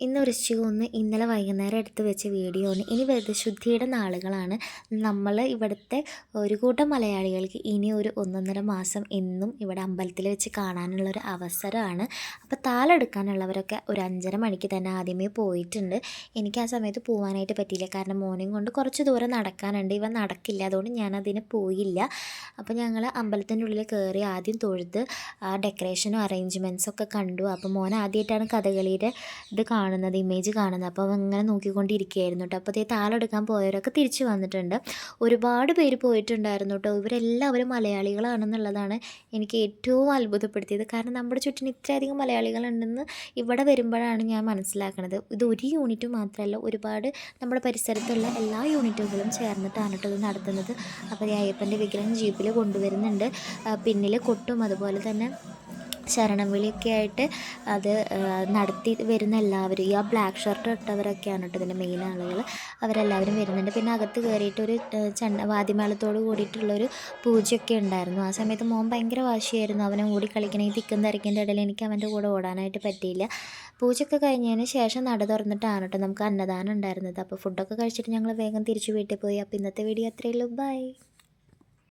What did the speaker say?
ഇന്ന് വൃശ്ചികം 1 ഇന്നലെ വൈകുന്നേരം എടുത്ത് വെച്ച വീഡിയോ ആണ്. ഇനി വ്രതശുദ്ധിയുടെ നാളുകളാണ്. നമ്മൾ ഇവിടുത്തെ ഒരു കൂട്ടം മലയാളികൾക്ക് ഇനി ഒരു 1 1/2 മാസം എന്നും ഇവിടെ അമ്പലത്തിൽ വെച്ച് കാണാനുള്ളൊരു അവസരമാണ്. അപ്പോൾ താലെടുക്കാനുള്ളവരൊക്കെ ഒരു 5:30 മണിക്ക് തന്നെ ആദ്യമേ പോയിട്ടുണ്ട്. എനിക്ക് ആ സമയത്ത് പോകാനായിട്ട് പറ്റിയില്ല. കാരണം മോനെയും കൊണ്ട് കുറച്ച് ദൂരം നടക്കാനുണ്ട്. ഇവൻ നടക്കില്ല, അതുകൊണ്ട് ഞാനതിന് പോയില്ല. അപ്പോൾ ഞങ്ങൾ അമ്പലത്തിൻ്റെ ഉള്ളിൽ കയറി ആദ്യം തൊഴുത് ഡെക്കറേഷനും അറേഞ്ച്മെൻറ്റ്സും ഒക്കെ കണ്ടു. അപ്പോൾ മോൻ ആദ്യമായിട്ടാണ് കഥകളിയുടെ ഇത് ഇമേജ് കാണുന്നത്. അപ്പോൾ അങ്ങനെ നോക്കിക്കൊണ്ടിരിക്കുകയായിരുന്നു കേട്ടോ. അപ്പോൾ താലെടുക്കാൻ പോയവരൊക്കെ തിരിച്ച് വന്നിട്ടുണ്ട്. ഒരുപാട് പേര് പോയിട്ടുണ്ടായിരുന്നു കേട്ടോ. ഇവരെല്ലാവരും മലയാളികളാണെന്നുള്ളതാണ് എനിക്ക് ഏറ്റവും അത്ഭുതപ്പെടുത്തിയത്. കാരണം നമ്മുടെ ചുറ്റിന് ഇത്രയധികം മലയാളികളുണ്ടെന്ന് ഇവിടെ വരുമ്പോഴാണ് ഞാൻ മനസ്സിലാക്കുന്നത്. ഇത് ഒരു യൂണിറ്റ് മാത്രമല്ല, ഒരുപാട് നമ്മുടെ പരിസരത്തുള്ള എല്ലാ യൂണിറ്റുകളും ചേർന്നിട്ടാണ് കേട്ടോ ഇത് നടത്തുന്നത്. അപ്പോൾ ഈ അയ്യപ്പൻ്റെ വിഗ്രഹം ജീപ്പിൽ കൊണ്ടുവരുന്നുണ്ട്. പിന്നിൽ കൊട്ടും അതുപോലെ തന്നെ ശരണം വിളിയൊക്കെ ആയിട്ട് അത് നടത്തി വരുന്ന എല്ലാവരും, ഈ ബ്ലാക്ക് ഷർട്ട് ഇട്ടവരൊക്കെയാണ് കേട്ടോ ഇതിൻ്റെ മെയിൻ ആളുകൾ. അവരെല്ലാവരും വരുന്നുണ്ട്. പിന്നെ അകത്ത് കയറിയിട്ടൊരു വാദ്യമേളത്തോട് കൂടിയിട്ടുള്ളൊരു പൂജയൊക്കെ ഉണ്ടായിരുന്നു. ആ സമയത്ത് മോൻ ഭയങ്കര വാശിയായിരുന്നു. അവനെ ഓടി കളിക്കണ ഈ തിക്കും തിരക്കിൻ്റെ ഇടയിൽ എനിക്ക് അവൻ്റെ കൂടെ ഓടാനായിട്ട് പറ്റിയില്ല. പൂജയൊക്കെ കഴിഞ്ഞതിന് ശേഷം നട തുറന്നിട്ടാണ് കേട്ടോ നമുക്ക് അന്നദാനം ഉണ്ടായിരുന്നത്. അപ്പോൾ ഫുഡൊക്കെ കഴിച്ചിട്ട് ഞങ്ങൾ വേഗം തിരിച്ച് വീട്ടിൽ പോയി. അപ്പോൾ ഇന്നത്തെ വീഡിയോ അത്രയേ ഉള്ളൂ. ബൈ.